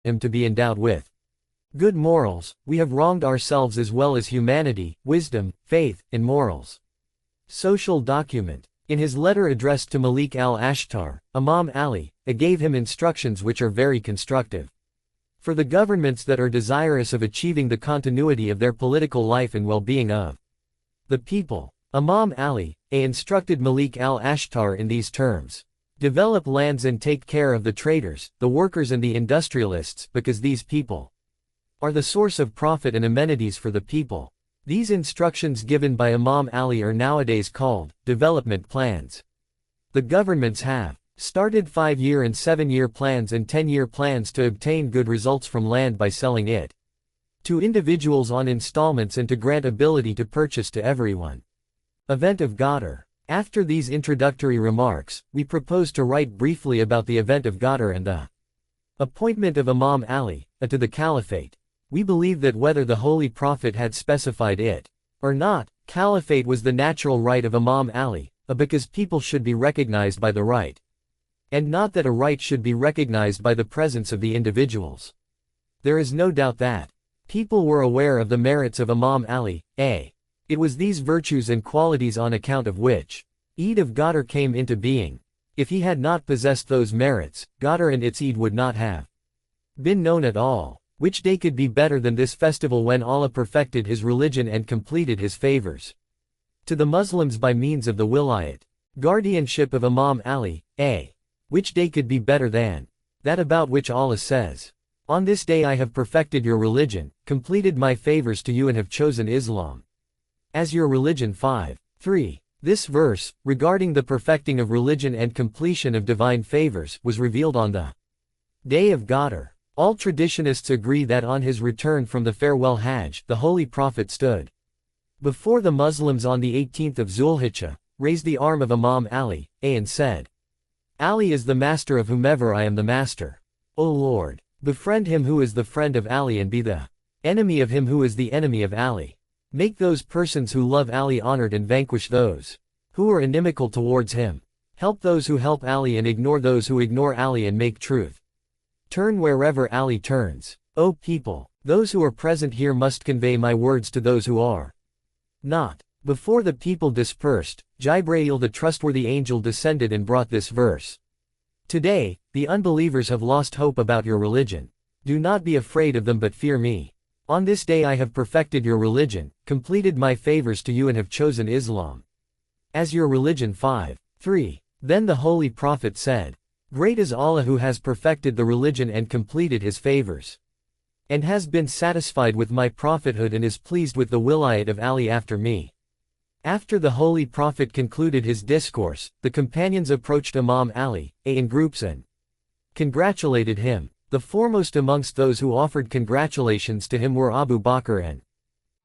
him to be endowed with good morals. We have wronged ourselves as well as humanity, wisdom, faith, and morals. Social document. In his letter addressed to Malik al-Ashtar, Imam Ali gave him instructions which are very constructive for the governments that are desirous of achieving the continuity of their political life and well-being of the people. Imam Ali instructed Malik al-Ashtar in these terms: develop lands and take care of the traders, the workers and the industrialists, because these people are the source of profit and amenities for the people. These instructions given by Imam Ali are nowadays called development plans. The governments have started 5-year and 7-year plans and 10-year plans to obtain good results from land by selling it to individuals on installments and to grant ability to purchase to everyone. Event of Ghadir. After these introductory remarks, we propose to write briefly about the event of Ghadir and the appointment of Imam Ali to the caliphate. We believe that whether the Holy Prophet had specified it or not, caliphate was the natural right of Imam Ali, because people should be recognized by the right, and not that a right should be recognized by the presence of the individuals. There is no doubt that people were aware of the merits of Imam Ali. It was these virtues and qualities on account of which Eid of Ghadir came into being. If he had not possessed those merits, Ghadir and its Eid would not have been known at all. Which day could be better than this festival when Allah perfected his religion and completed his favors to the Muslims by means of the wilayat, guardianship of Imam Ali. Which day could be better than that about which Allah says, on this day I have perfected your religion, completed my favors to you and have chosen Islam as your religion. 5:3. This verse, regarding the perfecting of religion and completion of divine favors, was revealed on the day of Ghadir. All traditionists agree that on his return from the farewell Hajj, the Holy Prophet stood before the Muslims on the 18th of Zulhijjah, raised the arm of Imam Ali, and said, Ali is the master of whomever I am the master. O Lord, befriend him who is the friend of Ali and be the enemy of him who is the enemy of Ali. Make those persons who love Ali honored and vanquish those who are inimical towards him. Help those who help Ali and ignore those who ignore Ali and make truth turn wherever Ali turns. O people, those who are present here must convey my words to those who are not. Before the people dispersed, Jibreel the trustworthy angel descended and brought this verse. Today, the unbelievers have lost hope about your religion. Do not be afraid of them but fear me. On this day I have perfected your religion, completed my favors to you and have chosen Islam as your religion. 5:3. Then the Holy Prophet said, great is Allah who has perfected the religion and completed his favors, and has been satisfied with my prophethood and is pleased with the wilayat of Ali after me. After the Holy Prophet concluded his discourse, the companions approached Imam Ali, in groups and congratulated him. The foremost amongst those who offered congratulations to him were Abu Bakr and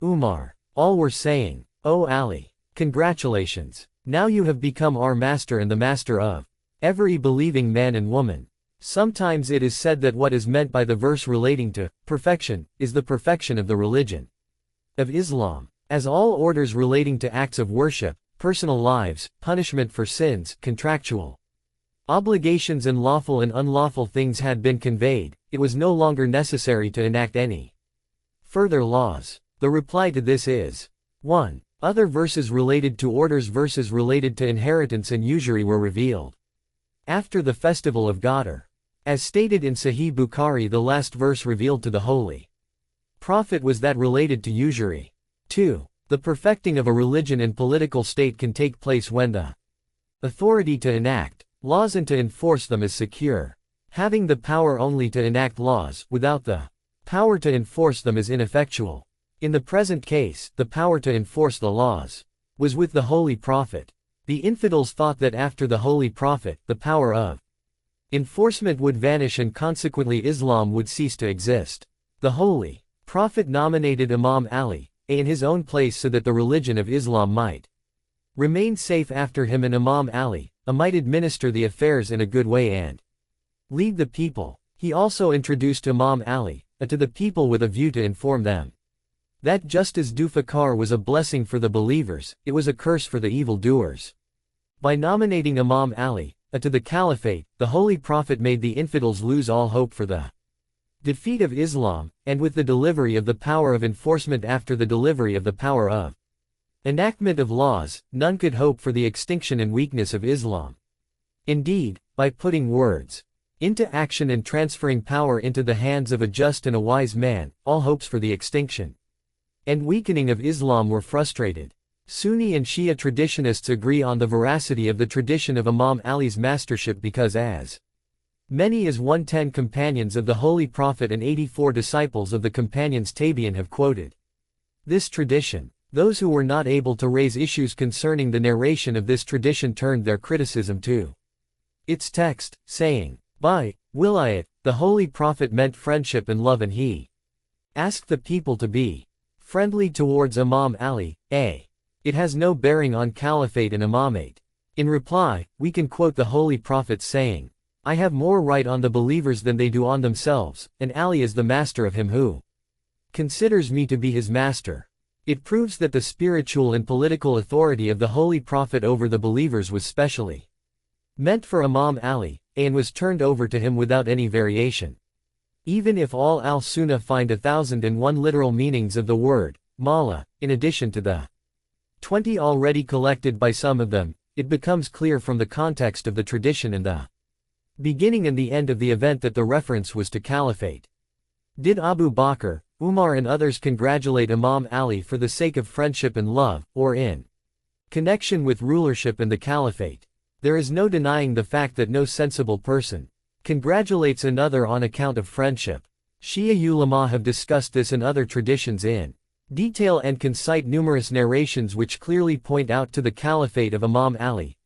Umar. All were saying, O Ali, congratulations. Now you have become our master and the master of every believing man and woman. Sometimes it is said that what is meant by the verse relating to perfection is the perfection of the religion of Islam, as all orders relating to acts of worship, personal lives, punishment for sins, contractual obligations and lawful and unlawful things had been conveyed. It was no longer necessary to enact any further laws. The reply to this is 1. Other verses related to orders, verses related to inheritance and usury were revealed after the festival of Ghadir. As stated in Sahih Bukhari, the last verse revealed to the Holy Prophet was that related to usury. 2. The perfecting of a religion and political state can take place when the authority to enact laws and to enforce them is secure. Having the power only to enact laws, without the power to enforce them, is ineffectual. In the present case, the power to enforce the laws was with the Holy Prophet. The infidels thought that after the Holy Prophet, the power of enforcement would vanish and consequently Islam would cease to exist. The Holy Prophet nominated Imam Ali in his own place so that the religion of Islam might remain safe after him, and Imam Ali might administer the affairs in a good way and lead the people. He also introduced Imam Ali to the people with a view to inform them that just as Dufakar was a blessing for the believers, it was a curse for the evildoers. By nominating Imam Ali to the caliphate, the Holy Prophet made the infidels lose all hope for the defeat of Islam, and with the delivery of the power of enforcement after the delivery of the power of enactment of laws, none could hope for the extinction and weakness of Islam. Indeed, by putting words into action and transferring power into the hands of a just and a wise man, all hopes for the extinction and weakening of Islam were frustrated. Sunni and Shia traditionists agree on the veracity of the tradition of Imam Ali's mastership because as many as 110 companions of the Holy Prophet and 84 disciples of the companions Tabi'in have quoted this tradition. Those who were not able to raise issues concerning the narration of this tradition turned their criticism to its text, saying, by wilayat, the Holy Prophet meant friendship and love, and he asked the people to be friendly towards Imam Ali. It has no bearing on caliphate and imamate. In reply, we can quote the Holy Prophet saying, I have more right on the believers than they do on themselves, and Ali is the master of him who considers me to be his master. It proves that the spiritual and political authority of the Holy Prophet over the believers was specially meant for Imam Ali, and was turned over to him without any variation. Even if all al-Sunnah find 1,001 literal meanings of the word Mala, in addition to the 20 already collected by some of them, it becomes clear from the context of the tradition and the beginning and the end of the event that the reference was to caliphate. Did Abu Bakr, Umar and others congratulate Imam Ali for the sake of friendship and love, or in connection with rulership and the caliphate? There is no denying the fact that no sensible person congratulates another on account of friendship. Shia ulama have discussed this and other traditions in detail and can cite numerous narrations which clearly point out to the caliphate of Imam Ali,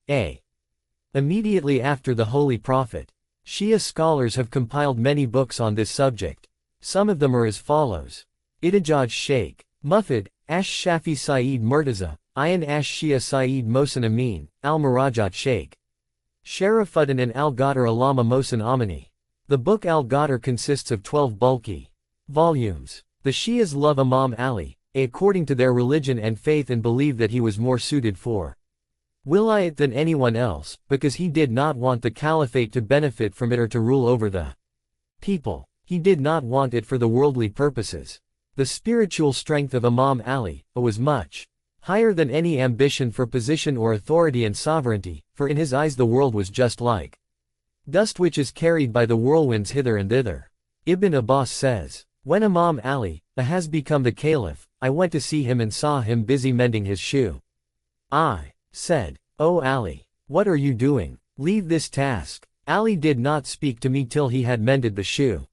immediately after the Holy Prophet. Shia scholars have compiled many books on this subject. Some of them are as follows. Ihtijaj Sheikh Mufid, Ash Shafi Saeed Murtaza, Ayan Ash Shia Saeed Mohsen Amin, Al-Murajat Sheikh Sharafuddin and Al-Ghadar Alama Mohsen Amini. The book Al-Ghadar consists of 12 bulky volumes. The Shias love Imam Ali, according to their religion and faith, and believe that he was more suited for wilayat than anyone else, because he did not want the caliphate to benefit from it or to rule over the people. He did not want it for the worldly purposes. The spiritual strength of Imam Ali was much higher than any ambition for position or authority and sovereignty, for in his eyes the world was just like dust which is carried by the whirlwinds hither and thither. Ibn Abbas says, when Imam Ali has become the caliph, I went to see him and saw him busy mending his shoe. I said, O Ali, what are you doing? Leave this task. Ali did not speak to me till he had mended the shoe.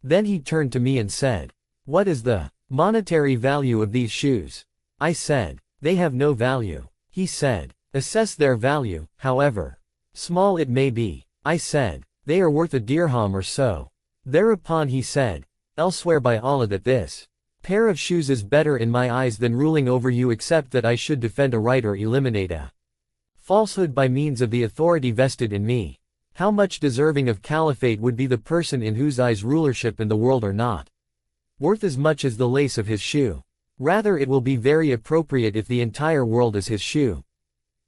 Then he turned to me and said, what is the monetary value of these shoes? I said, they have no value. He said, assess their value, however small it may be. I said, they are worth a dirham or so. Thereupon he said, elsewhere by Allah that this pair of shoes is better in my eyes than ruling over you, except that I should defend a right or eliminate a falsehood by means of the authority vested in me. How much deserving of caliphate would be the person in whose eyes rulership and the world are not worth as much as the lace of his shoe? Rather, it will be very appropriate if the entire world is his shoe,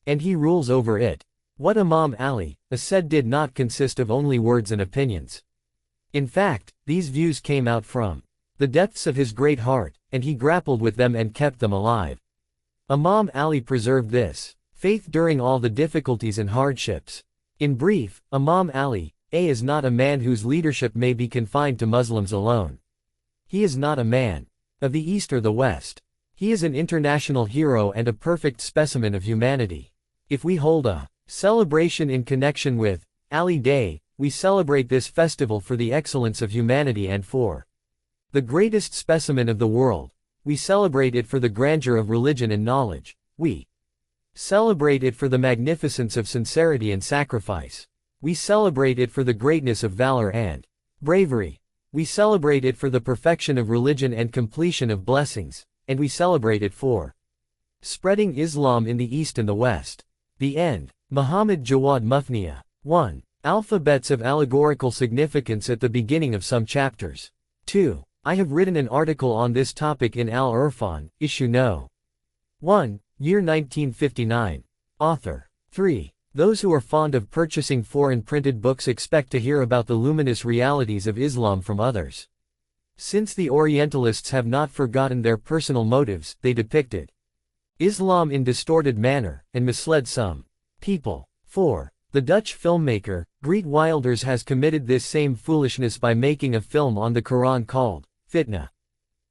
and he rules over it. What Imam Ali said did not consist of only words and opinions. In fact, these views came out from the depths of his great heart, and he grappled with them and kept them alive. Imam Ali preserved this faith during all the difficulties and hardships. In brief, Imam Ali is not a man whose leadership may be confined to Muslims alone. He is not a man of the East or the West. He is an international hero and a perfect specimen of humanity. If we hold a celebration in connection with Ali Day, we celebrate this festival for the excellence of humanity and for the greatest specimen of the world. We celebrate it for the grandeur of religion and knowledge. We celebrate it for the magnificence of sincerity and sacrifice. We celebrate it for the greatness of valor and bravery. We celebrate it for the perfection of religion and completion of blessings, and we celebrate it for spreading Islam in the East and the West. The end. Muhammad Jawad Mufniya. 1. Alphabets of allegorical significance at the beginning of some chapters. 2. I have written an article on this topic in Al-Irfan, issue no. 1, year 1959. Author. 3. Those who are fond of purchasing foreign printed books expect to hear about the luminous realities of Islam from others. Since the Orientalists have not forgotten their personal motives, they depicted Islam in distorted manner, and misled some people. 4. The Dutch filmmaker, Geert Wilders has committed this same foolishness by making a film on the Quran called Fitna.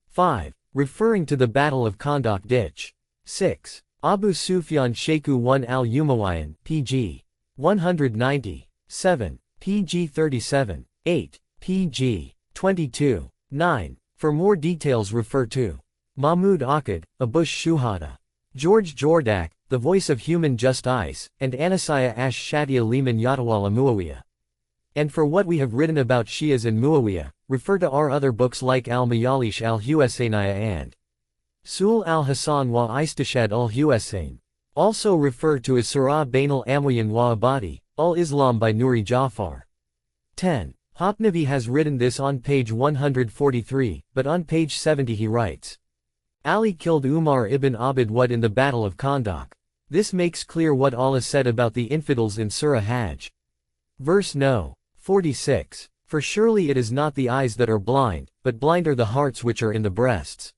5. Referring to the Battle of Kondak Ditch. 6. Abu Sufyan Sheikhu 1 al-Umayyan, pg. 190. 7. pg 37. 8. pg. 22. 9. For more details refer to Mahmoud Akkad, Abush Shuhada. George Jordak, The Voice of Human Justice, and Anasiya Ash-Shadia Liman Yatawala Muawiyah. And for what we have written about Shias and Muawiyah, refer to our other books like Al-Mayalish al-Husayniyah and Sul al-Hasan wa Istishad al-Husayn. Also referred to as Surah Bain al-Amwiyan wa Abadi, al-Islam by Nuri Jafar. 10. Hopnavi has written this on page 143, but on page 70 he writes, Ali killed Umar ibn Abd Wad in the Battle of Kondak. This makes clear what Allah said about the infidels in Surah Hajj. Verse No. 46. For surely it is not the eyes that are blind, but blind are the hearts which are in the breasts.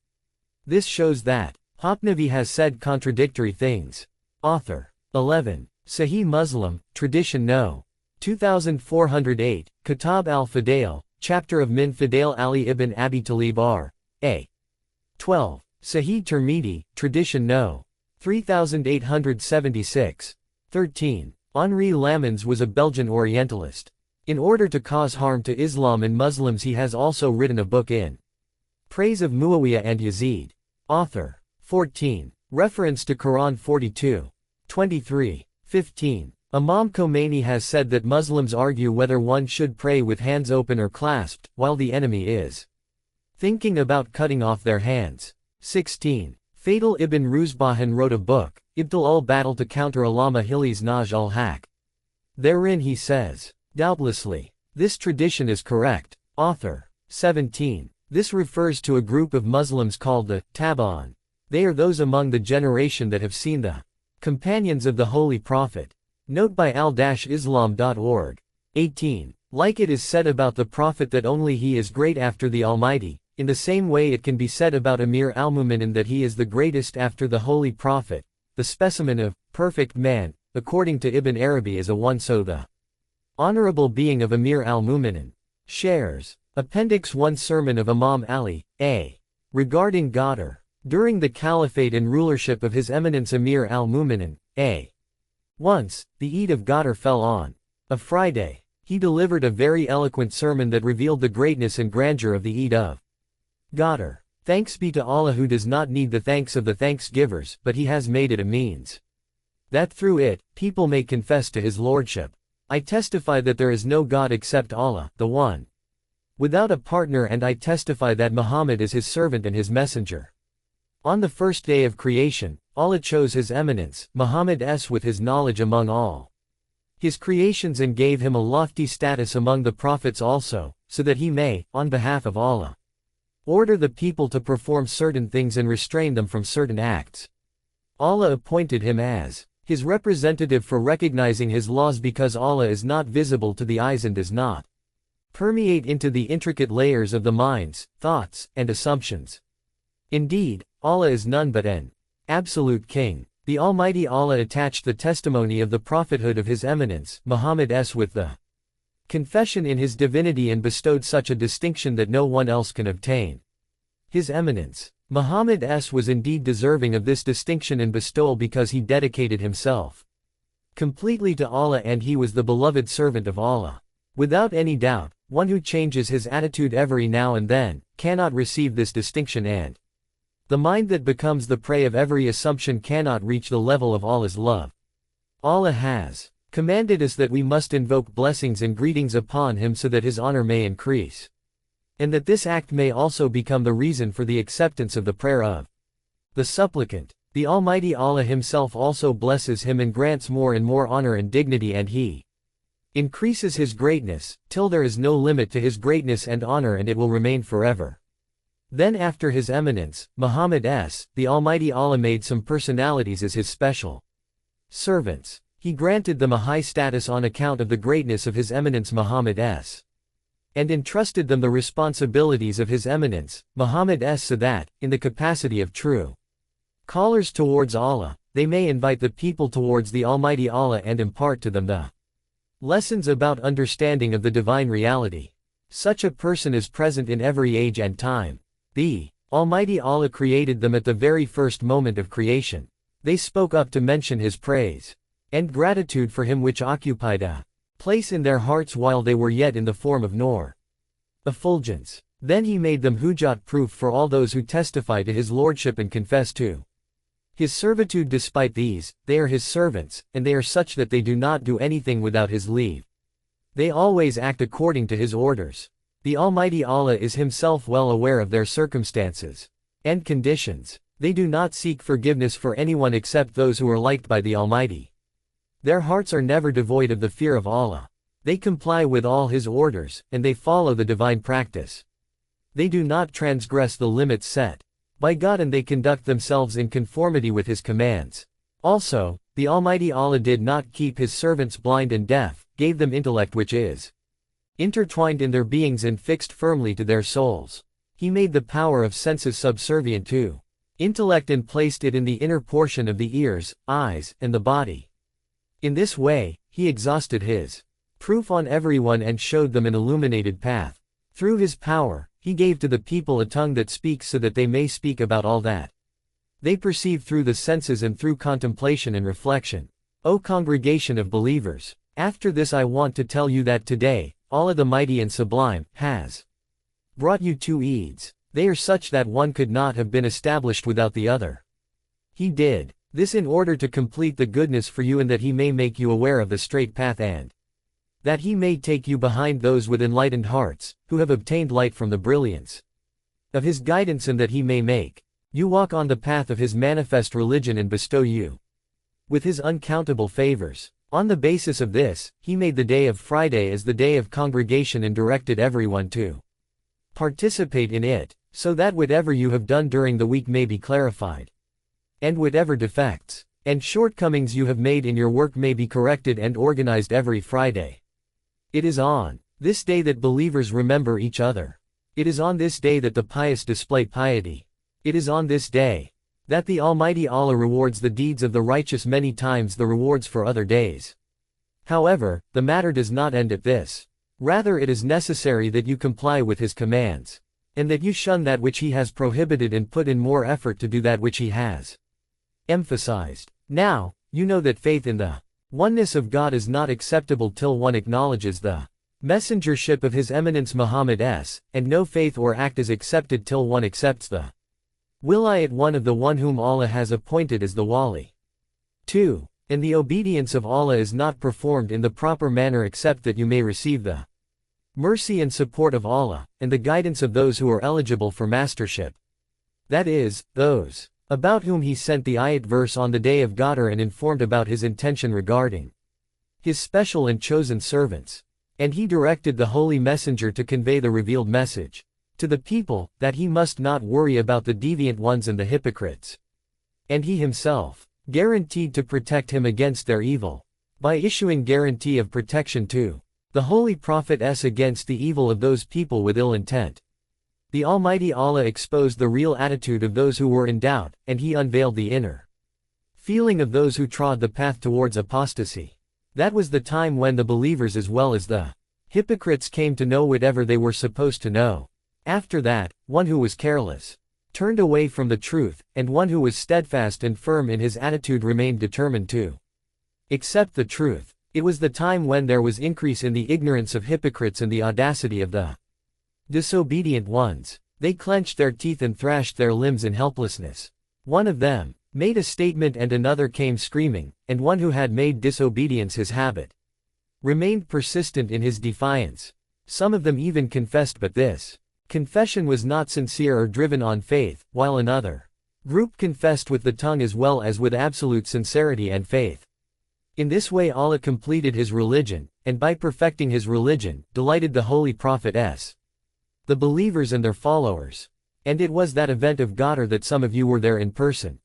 This shows that Hopnavi has said contradictory things. Author. 11. Sahih Muslim, Tradition No. 2408, Kitab al-Fadail, Chapter of Min Fadail Ali ibn Abi Talib R. A. 12. Sahih Tirmidhi, Tradition No. 3876. 13. Henri Lamens was a Belgian Orientalist. In order to cause harm to Islam and Muslims he has also written a book in praise of Muawiyah and Yazid. Author. 14. Reference to Quran 42. 23. 15. Imam Khomeini has said that Muslims argue whether one should pray with hands open or clasped, while the enemy is thinking about cutting off their hands. 16. Fadl ibn Ruzbahan wrote a book, Ibtal al-Battle to counter Allama Hilli's Naj al-Haq. Therein he says, doubtlessly, this tradition is correct. Author. 17. This refers to a group of Muslims called the Taba'an. They are those among the generation that have seen the companions of the Holy Prophet. Note by al-islam.org. 18. Like it is said about the Prophet that only he is great after the Almighty, in the same way it can be said about Amir al-Mu'minin that he is the greatest after the Holy Prophet. The specimen of perfect man, according to Ibn Arabi, is a one, so the honorable being of Amir al-Mu'minin. Shares. Appendix 1 Sermon of Imam Ali, A. Regarding Ghadir. During the caliphate and rulership of His Eminence Amir al-Mu'minin, A. Once, the Eid of Ghadir fell on a Friday. He delivered a very eloquent sermon that revealed the greatness and grandeur of the Eid of Ghadir. Thanks be to Allah who does not need the thanks of the thanksgivers, but He has made it a means that through it, people may confess to His Lordship. I testify that there is no God except Allah, the One, without a partner, and I testify that Muhammad is His servant and His messenger. On the first day of creation, Allah chose His Eminence, Muhammad with His knowledge among all His creations and gave him a lofty status among the prophets also, so that he may, on behalf of Allah, order the people to perform certain things and restrain them from certain acts. Allah appointed him as His representative for recognizing His laws because Allah is not visible to the eyes and does not permeate into the intricate layers of the minds, thoughts, and assumptions. Indeed, Allah is none but an absolute king. The Almighty Allah attached the testimony of the prophethood of His Eminence, Muhammad with the confession in His divinity and bestowed such a distinction that no one else can obtain. His Eminence, Muhammad was indeed deserving of this distinction and bestowal because he dedicated himself completely to Allah, and he was the beloved servant of Allah. Without any doubt, one who changes his attitude every now and then cannot receive this distinction, and the mind that becomes the prey of every assumption cannot reach the level of Allah's love. Allah has commanded us that we must invoke blessings and greetings upon Him so that His honor may increase, and that this act may also become the reason for the acceptance of the prayer of the supplicant. The Almighty Allah Himself also blesses him and grants more and more honor and dignity, and He increases His greatness, till there is no limit to His greatness and honor, and it will remain forever. Then after His Eminence, Muhammad the Almighty Allah made some personalities as His special servants. He He granted them a high status on account of the greatness of His Eminence Muhammad s. and entrusted them the responsibilities of His Eminence, Muhammad s. so that, in the capacity of true callers towards Allah, they may invite the people towards the Almighty Allah and impart to them the lessons about understanding of the divine reality. Such a person is present in every age and time. The Almighty Allah created them at the very first moment of creation. They spoke up to mention His praise and gratitude for Him, which occupied a place in their hearts while they were yet in the form of nur, effulgence. Then He made them hujjat proof for all those who testify to His lordship and confess to His servitude. Despite these, they are His servants, and they are such that they do not do anything without His leave. They always act according to His orders. The Almighty Allah is Himself well aware of their circumstances and conditions. They do not seek forgiveness for anyone except those who are liked by the Almighty. Their hearts are never devoid of the fear of Allah. They comply with all His orders, and they follow the divine practice. They do not transgress the limits set by God, and they conduct themselves in conformity with His commands. Also, the Almighty Allah did not keep His servants blind and deaf, gave them intellect which is intertwined in their beings and fixed firmly to their souls. He made the power of senses subservient to intellect and placed it in the inner portion of the ears, eyes, and the body. In this way, He exhausted His proof on everyone and showed them an illuminated path. Through His power, He gave to the people a tongue that speaks so that they may speak about all that they perceive through the senses and through contemplation and reflection. O congregation of believers, after this I want to tell you that today, Allah the Mighty and Sublime has brought you two Eids. They are such that one could not have been established without the other. He did this in order to complete the goodness for you, and that He may make you aware of the straight path, and that He may take you behind those with enlightened hearts, who have obtained light from the brilliance of His guidance, and that He may make you walk on the path of His manifest religion and bestow you with His uncountable favors. On the basis of this, He made the day of Friday as the day of congregation and directed everyone to participate in it, so that whatever you have done during the week may be clarified, and whatever defects and shortcomings you have made in your work may be corrected and organized every Friday. It is on this day that believers remember each other. It is on this day that the pious display piety. It is on this day that the Almighty Allah rewards the deeds of the righteous many times the rewards for other days. However, the matter does not end at this. Rather, it is necessary that you comply with His commands, and that you shun that which He has prohibited and put in more effort to do that which He has emphasized. Now, you know that faith in the oneness of God is not acceptable till one acknowledges the messengership of His Eminence Muhammad s, and no faith or act is accepted till one accepts the wilayat one of the one whom Allah has appointed as the wali. 2. And the obedience of Allah is not performed in the proper manner except that you may receive the mercy and support of Allah, and the guidance of those who are eligible for mastership. That is, those about whom He sent the ayat verse on the day of Qadr and informed about His intention regarding His special and chosen servants. And He directed the Holy Messenger to convey the revealed message to the people, that he must not worry about the deviant ones and the hypocrites. And He Himself guaranteed to protect him against their evil, by issuing guarantee of protection to the Holy Prophet against the evil of those people with ill intent. The Almighty Allah exposed the real attitude of those who were in doubt, and He unveiled the inner feeling of those who trod the path towards apostasy. That was the time when the believers as well as the hypocrites came to know whatever they were supposed to know. After that, one who was careless turned away from the truth, and one who was steadfast and firm in his attitude remained determined to accept the truth. It was the time when there was increase in the ignorance of hypocrites and the audacity of the disobedient ones. They clenched their teeth and thrashed their limbs in helplessness. One of them made a statement and another came screaming, and one who had made disobedience his habit remained persistent in his defiance. Some of them even confessed, but this confession was not sincere or driven on faith, while another group confessed with the tongue as well as with absolute sincerity and faith. In this way Allah completed His religion, and by perfecting His religion, delighted the Holy Prophet the believers and their followers. And it was that event of Qadr that some of you were there in person.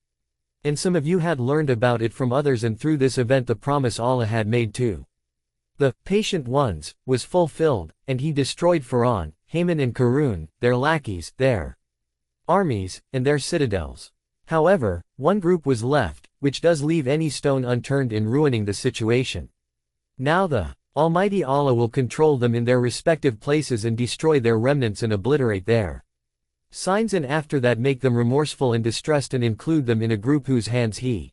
And some of you had learned about it from others, and through this event the promise Allah had made to the patient ones was fulfilled, and he destroyed Pharaoh, Haman and Qarun, their lackeys, their armies, and their citadels. However, one group was left, which does leave any stone unturned in ruining the situation. Now the Almighty Allah will control them in their respective places and destroy their remnants and obliterate their signs, and after that make them remorseful and distressed and include them in a group whose hands He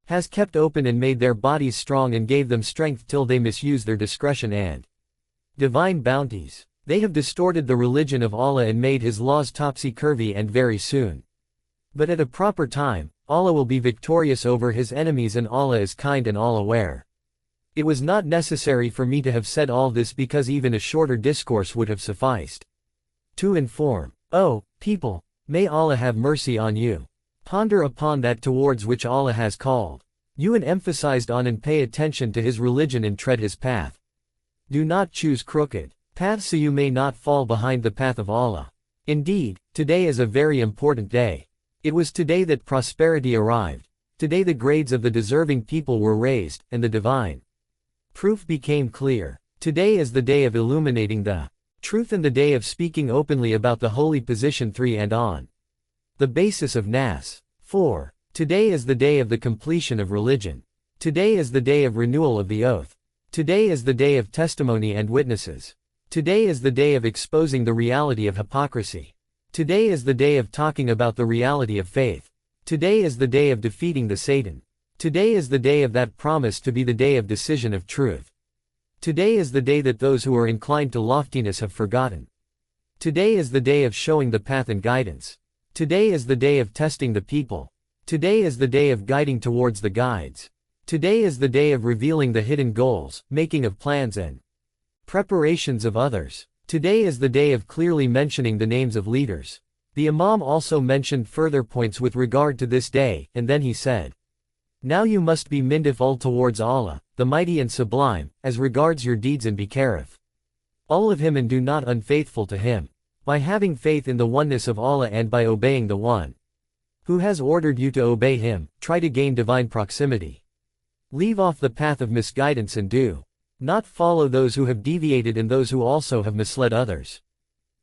has kept open and made their bodies strong and gave them strength till they misuse their discretion and divine bounties. They have distorted the religion of Allah and made His laws topsy-turvy, and very soon. But at a proper time, Allah will be victorious over His enemies, and Allah is kind and all-aware. It was not necessary for me to have said all this, because even a shorter discourse would have sufficed to inform. O people, may Allah have mercy on you. Ponder upon that towards which Allah has called you and emphasized on, and pay attention to His religion and tread His path. Do not choose crooked paths so you may not fall behind the path of Allah. Indeed, today is a very important day. It was today that prosperity arrived. Today the grades of the deserving people were raised, and the divine proof became clear. Today is the day of illuminating the truth and the day of speaking openly about the holy position 3 and on the basis of Nas 4. Today is the day of the completion of religion. Today is the day of renewal of the oath. Today is the day of testimony and witnesses. Today is the day of exposing the reality of hypocrisy. Today is the day of talking about the reality of faith. Today is the day of defeating the Satan. Today is the day of that promise to be the day of decision of truth. Today is the day that those who are inclined to loftiness have forgotten. Today is the day of showing the path and guidance. Today is the day of testing the people. Today is the day of guiding towards the guides. Today is the day of revealing the hidden goals, making of plans and preparations of others. Today is the day of clearly mentioning the names of leaders. The Imam also mentioned further points with regard to this day, and then he said, now you must be mindful towards Allah, the Mighty and Sublime, as regards your deeds, and be careful all of Him and do not unfaithful to Him. By having faith in the oneness of Allah and by obeying the One who has ordered you to obey Him, try to gain divine proximity. Leave off the path of misguidance and do not follow those who have deviated and those who also have misled others.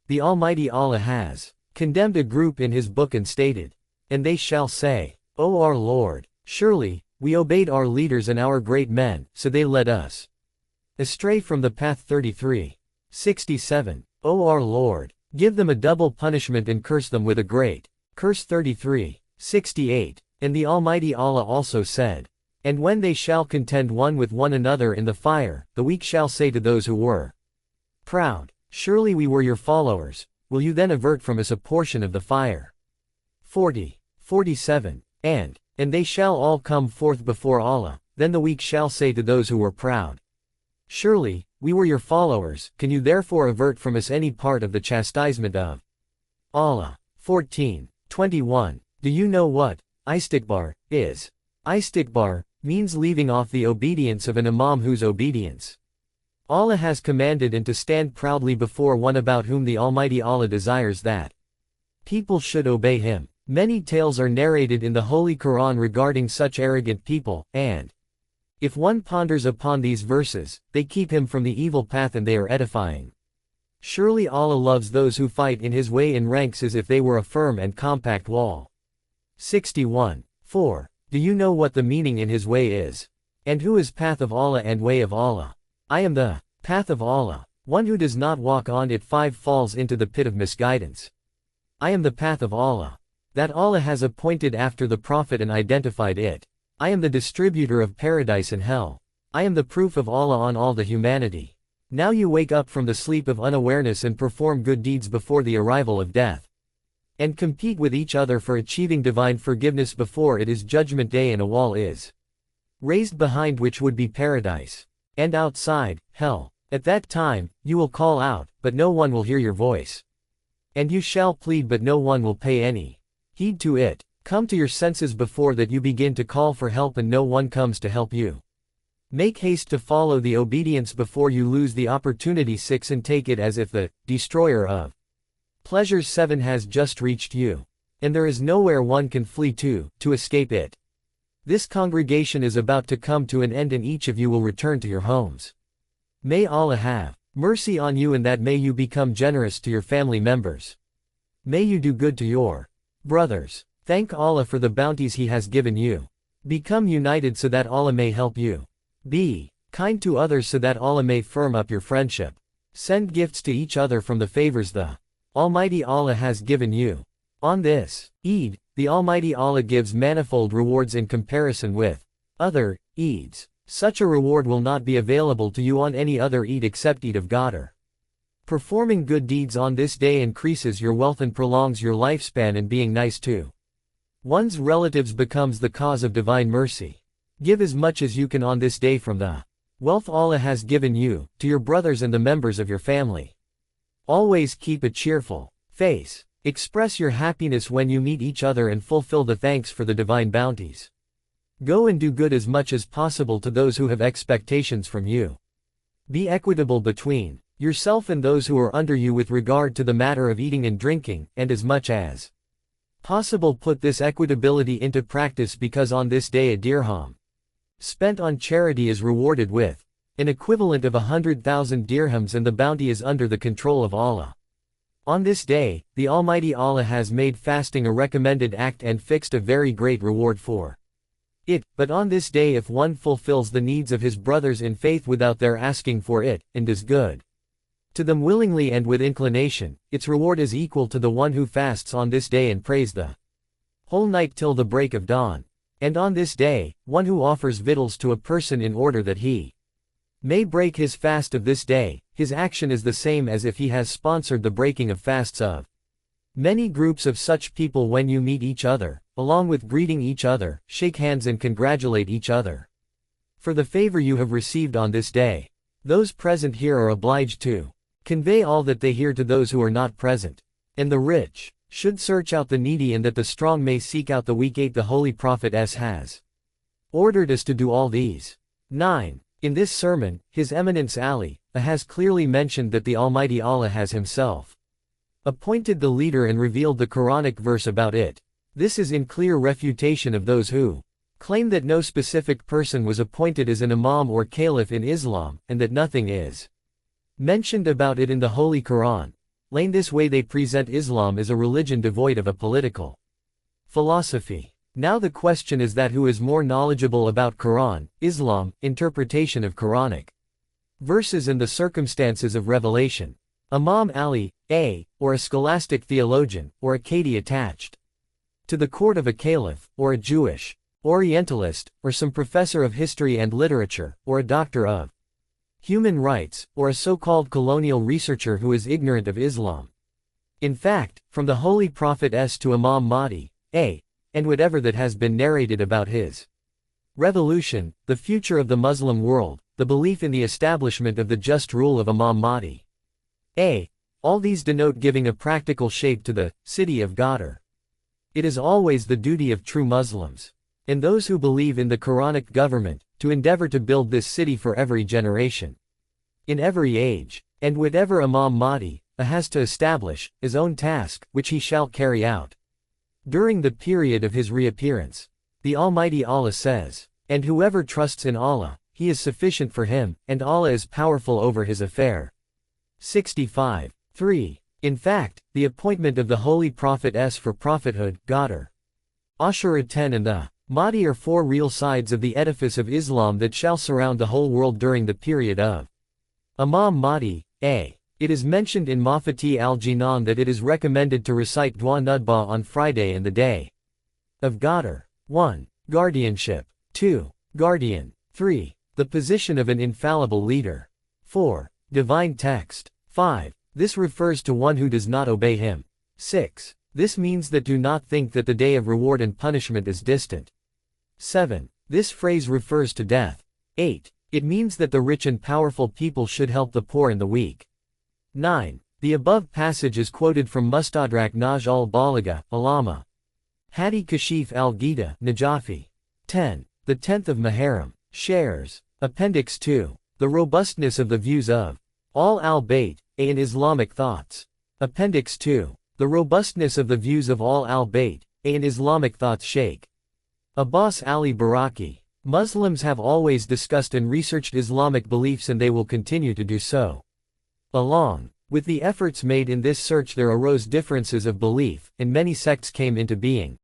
The Almighty Allah has condemned a group in His book and stated, and they shall say, O our Lord, surely, we obeyed our leaders and our great men, so they led us astray from the path. 33:67. O our Lord, give them a double punishment and curse them with a great curse. 33:68. And the Almighty Allah also said, and when they shall contend one with one another in the fire, the weak shall say to those who were proud, surely we were your followers, will you then avert from us a portion of the fire? 40:47. And they shall all come forth before Allah, then the weak shall say to those who were proud, surely, we were your followers, can you therefore avert from us any part of the chastisement of Allah? 14:21. Do you know what istikbar is? Istikbar means leaving off the obedience of an imam whose obedience Allah has commanded, and to stand proudly before one about whom the Almighty Allah desires that people should obey him. Many tales are narrated in the Holy Quran regarding such arrogant people, and if one ponders upon these verses, they keep him from the evil path and they are edifying. Surely Allah loves those who fight in His way in ranks as if they were a firm and compact wall. 61:4. Do you know what the meaning in His way is? And who is path of Allah and way of Allah? I am the path of Allah. One who does not walk on it 5 falls into the pit of misguidance. I am the path of Allah that Allah has appointed after the Prophet and identified it. I am the distributor of paradise and hell. I am the proof of Allah on all the humanity. Now you wake up from the sleep of unawareness and perform good deeds before the arrival of death. And compete with each other for achieving divine forgiveness before it is judgment day and a wall is raised behind which would be paradise. And outside, hell. At that time, you will call out, but no one will hear your voice. And you shall plead but no one will pay any heed to it. Come to your senses before that you begin to call for help and no one comes to help you. Make haste to follow the obedience before you lose the opportunity. 6. And take it as if the destroyer of pleasures 7 has just reached you. and there is nowhere one can flee to escape it. This congregation is about to come to an end and each of you will return to your homes. May Allah have mercy on you and that may you become generous to your family members. May you do good to your brothers. Thank Allah for the bounties He has given you. Become united so that Allah may help you. Be kind to others so that Allah may firm up your friendship. Send gifts to each other from the favors the Almighty Allah has given you. On this Eid, the Almighty Allah gives manifold rewards in comparison with other Eids. Such a reward will not be available to you on any other Eid except Eid of Qadr. Performing good deeds on this day increases your wealth and prolongs your lifespan, and being nice to one's relatives becomes the cause of divine mercy. Give as much as you can on this day from the wealth Allah has given you, to your brothers and the members of your family. Always keep a cheerful face. Express your happiness when you meet each other and fulfill the thanks for the divine bounties. Go and do good as much as possible to those who have expectations from you. Be equitable between yourself and those who are under you with regard to the matter of eating and drinking, and as much as possible put this equitability into practice, because on this day a dirham spent on charity is rewarded with an equivalent of 100,000 dirhams, and the bounty is under the control of Allah. On this day, the Almighty Allah has made fasting a recommended act and fixed a very great reward for it, but on this day if one fulfills the needs of his brothers in faith without their asking for it, and does good to them willingly and with inclination, its reward is equal to the one who fasts on this day and prays the whole night till the break of dawn. And on this day, one who offers victuals to a person in order that he may break his fast of this day, his action is the same as if he has sponsored the breaking of fasts of many groups of such people. When you meet each other, along with greeting each other, shake hands and congratulate each other for the favor you have received on this day. Those present here are obliged to convey all that they hear to those who are not present. And the rich should search out the needy, and that the strong may seek out the weak. 8. The Holy Prophet has ordered us to do all these. 9. In this sermon, His Eminence Ali has clearly mentioned that the Almighty Allah has Himself appointed the leader and revealed the Quranic verse about it. This is in clear refutation of those who claim that no specific person was appointed as an imam or caliph in Islam, and that nothing is mentioned about it in the Holy Quran. In this way they present Islam as a religion devoid of a political philosophy. Now the question is that who is more knowledgeable about Quran, Islam, interpretation of Quranic verses and the circumstances of revelation? Imam Ali, or a scholastic theologian, or a Qadi attached to the court of a caliph, or a Jewish Orientalist, or some professor of history and literature, or a doctor of human rights, or a so-called colonial researcher who is ignorant of Islam. In fact, from the Holy Prophet to Imam Mahdi, and whatever that has been narrated about his revolution, the future of the Muslim world, the belief in the establishment of the just rule of Imam Mahdi, all these denote giving a practical shape to the city of Qadr. It is always the duty of true Muslims, and those who believe in the Quranic government, to endeavor to build this city for every generation, in every age, and whatever Imam Mahdi has to establish, his own task, which he shall carry out during the period of his reappearance. The Almighty Allah says, "And whoever trusts in Allah, He is sufficient for him, and Allah is powerful over his affair." 65. 3. In fact, the appointment of the Holy Prophet for prophethood, Qadr, Ashura 10 and the Mahdi are four real sides of the edifice of Islam that shall surround the whole world during the period of Imam Mahdi. It is mentioned in Mafati al-Jinan that it is recommended to recite Dua Nudba on Friday and the day of Qadr. 1. Guardianship. 2. Guardian. 3. The position of an infallible leader. 4. Divine text. 5. This refers to one who does not obey him. 6. This means that do not think that the day of reward and punishment is distant. 7. This phrase refers to death. 8. It means that the rich and powerful people should help the poor and the weak. 9. The above passage is quoted from Mustadrak Naj al-Balagha, Alama Hadi Kashif al-Ghida, Najafi. 10. The 10th of Muharram. Shares. Appendix 2. The robustness of the views of Al-Bayt, in Islamic thoughts. Appendix 2. The robustness of the views of all al-Bayt, and Islamic thoughts Sheikh Abbas Ali Baraki. Muslims have always discussed and researched Islamic beliefs and they will continue to do so. Along with the efforts made in this search there arose differences of belief, and many sects came into being.